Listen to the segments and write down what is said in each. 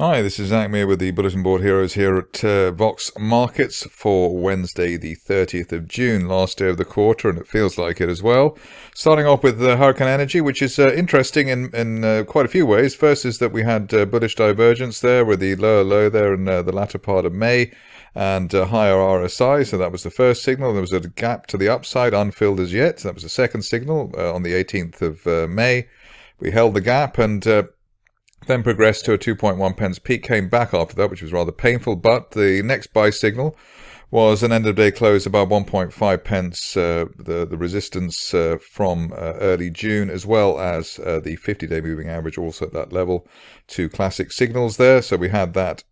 Hi, this is Zak Mir with the Bulletin Board Heroes here at Vox Markets for Wednesday the 30th of June, last day of the quarter, and it feels like it as well. Starting off with Hurricane Energy, which is interesting in quite a few ways. First is that we had bullish divergence there with the lower low there in the latter part of May and higher RSI, so that was the first signal. There was a gap to the upside, unfilled as yet. That was the second signal on the 18th of May. We held the gap and then progressed to a 2.1 pence peak, came back after that, which was rather painful, but the next buy signal was an end-of-day close above 1.5 pence, the resistance from early June, as well as the 50-day moving average also at that level. Two classic signals there, so we had that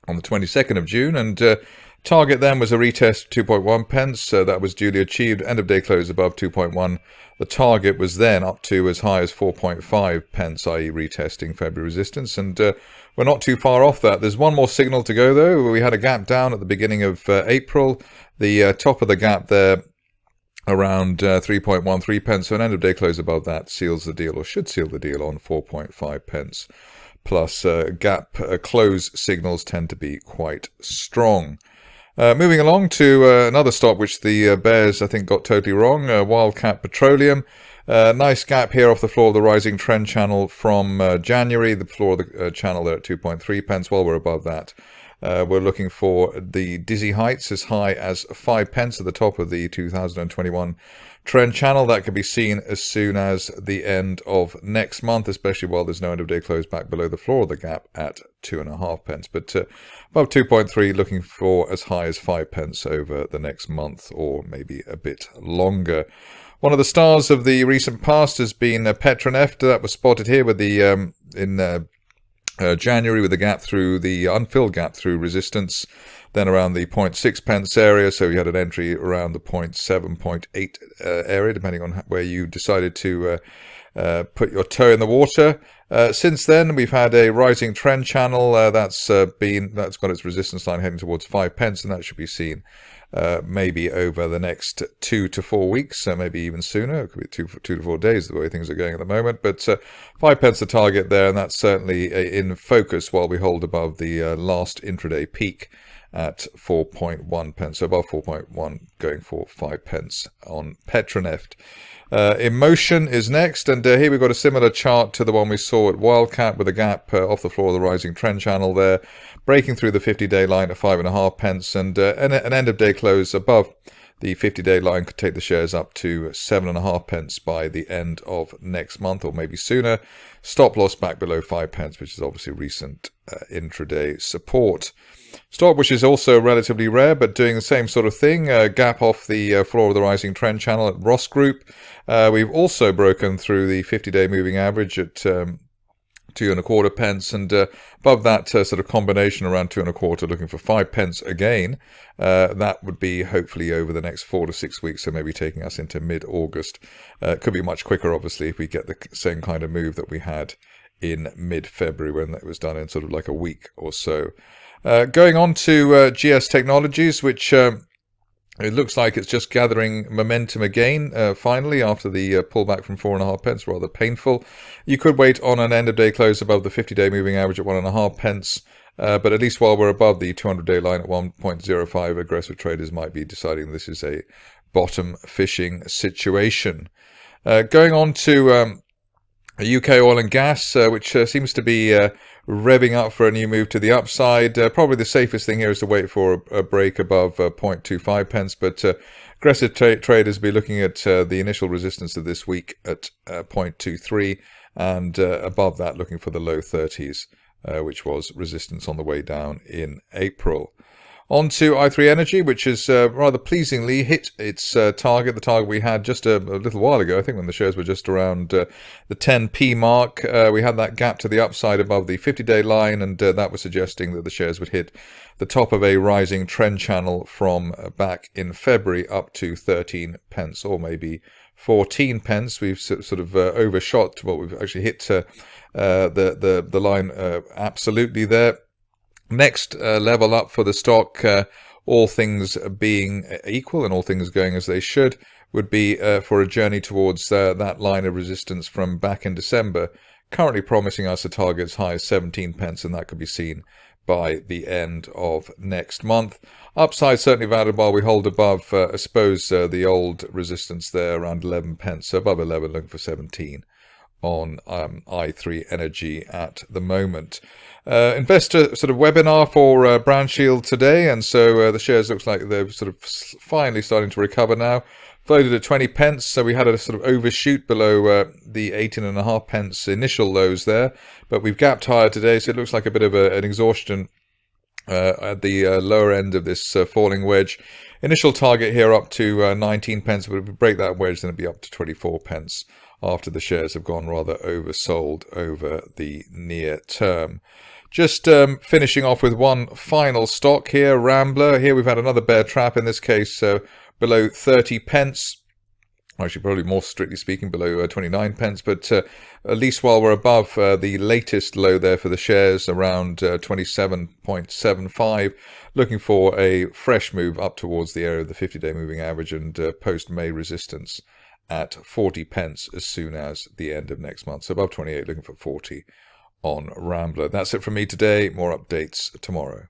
on the 22nd of June, and target then was a retest 2.1 pence. That was duly achieved. End of day close above 2.1. The target was then up to as high as 4.5 pence, i.e. retesting February resistance. And we're not too far off that. There's one more signal to go, though. We had a gap down at the beginning of April. The top of the gap there around 3.13 pence. So an end of day close above that seals the deal, or should seal the deal, on 4.5 pence. Plus gap close signals tend to be quite strong. Moving along to another stock which the bears, I think, got totally wrong, Wildcat Petroleum. Nice gap here off the floor of the rising trend channel from January, the floor of the channel there at 2.3 pence. While we're above that, we're looking for the dizzy heights as high as 5 pence at the top of the 2021 trend channel. That can be seen as soon as the end of next month, especially while there's no end of day close back below the floor of the gap at 2.5 pence. But above 2.3, looking for as high as 5 pence over the next month, or maybe a bit longer. One of the stars of the recent past has been Petroneft. That was spotted here with the in January with the gap through the unfilled gap through resistance, then around the 0.6 pence area. So you had an entry around the 0.7, 0.8 area, depending on where you decided to put your toe in the water. Since then, we've had a rising trend channel that's got its resistance line heading towards 5 pence, and that should be seen maybe over the next 2 to 4 weeks, maybe even sooner. It could be 2 to 4 days, the way things are going at the moment. But 5 pence the target there, and that's certainly in focus while we hold above the last intraday peak at 4.1 pence. So above 4.1, going for 5 pence on Petroneft. Immotion is next, and here we've got a similar chart to the one we saw at Wildcat, with a gap off the floor of the rising trend channel there, breaking through the 50-day line at 5.5 pence, and an end-of-day close above the 50-day line could take the shares up to 7.5 pence by the end of next month, or maybe sooner. Stop loss back below 5 pence, which is obviously recent intraday support. Stock which is also relatively rare, but doing the same sort of thing, gap off the floor of the rising trend channel at Ross Group. We've also broken through the 50-day moving average at 2.25 pence, and above that sort of combination around 2.25, looking for 5 pence again. That would be hopefully over the next 4 to 6 weeks, so maybe taking us into mid-August. It could be much quicker, obviously, if we get the same kind of move that we had in mid-February, when that was done in sort of like a week or so. Going on to GS Technologies, which it looks like it's just gathering momentum again, finally, after the pullback from 4.5 pence, rather painful. You could wait on an end-of-day close above the 50-day moving average at 1.5 pence, but at least while we're above the 200-day line at 1.05, aggressive traders might be deciding this is a bottom fishing situation. Going on to UK oil and gas, which seems to be revving up for a new move to the upside. Probably the safest thing here is to wait for a break above 0.25 pence, but aggressive traders will be looking at the initial resistance of this week at 0.23, and above that looking for the low 30s, which was resistance on the way down in April. On to i3 Energy, which has rather pleasingly hit its target, the target we had just a little while ago, I think, when the shares were just around the 10p mark. We had that gap to the upside above the 50-day line, and that was suggesting that the shares would hit the top of a rising trend channel from back in February up to 13 pence, or maybe 14 pence. We've sort of overshot what we've actually hit the line absolutely there. Next level up for the stock, all things being equal and all things going as they should, would be for a journey towards that line of resistance from back in December, currently promising us a target as high as 17 pence, and that could be seen by the end of next month. Upside certainly valid while we hold above, I suppose, the old resistance there around 11 pence. So above 11, looking for 17 on i3 Energy at the moment. Investor sort of webinar for Brandshield today, and so the shares looks like they're sort of finally starting to recover now. Floated at 20 pence, so we had a sort of overshoot below the 18.5 pence initial lows there, but we've gapped higher today, so it looks like a bit of an exhaustion at the lower end of this falling wedge. Initial target here up to 19 pence, but if we break that wedge, then it'll be up to 24 pence after the shares have gone rather oversold over the near term. Just finishing off with one final stock here, Rambler. Here we've had another bear trap, in this case below 30 pence. Actually, probably more strictly speaking, below 29 pence, but at least while we're above the latest low there for the shares, around 27.75, looking for a fresh move up towards the area of the 50-day moving average and post-May resistance at 40 pence as soon as the end of next month. So above 28, looking for 40 on Rambler. That's it from me today. More updates tomorrow.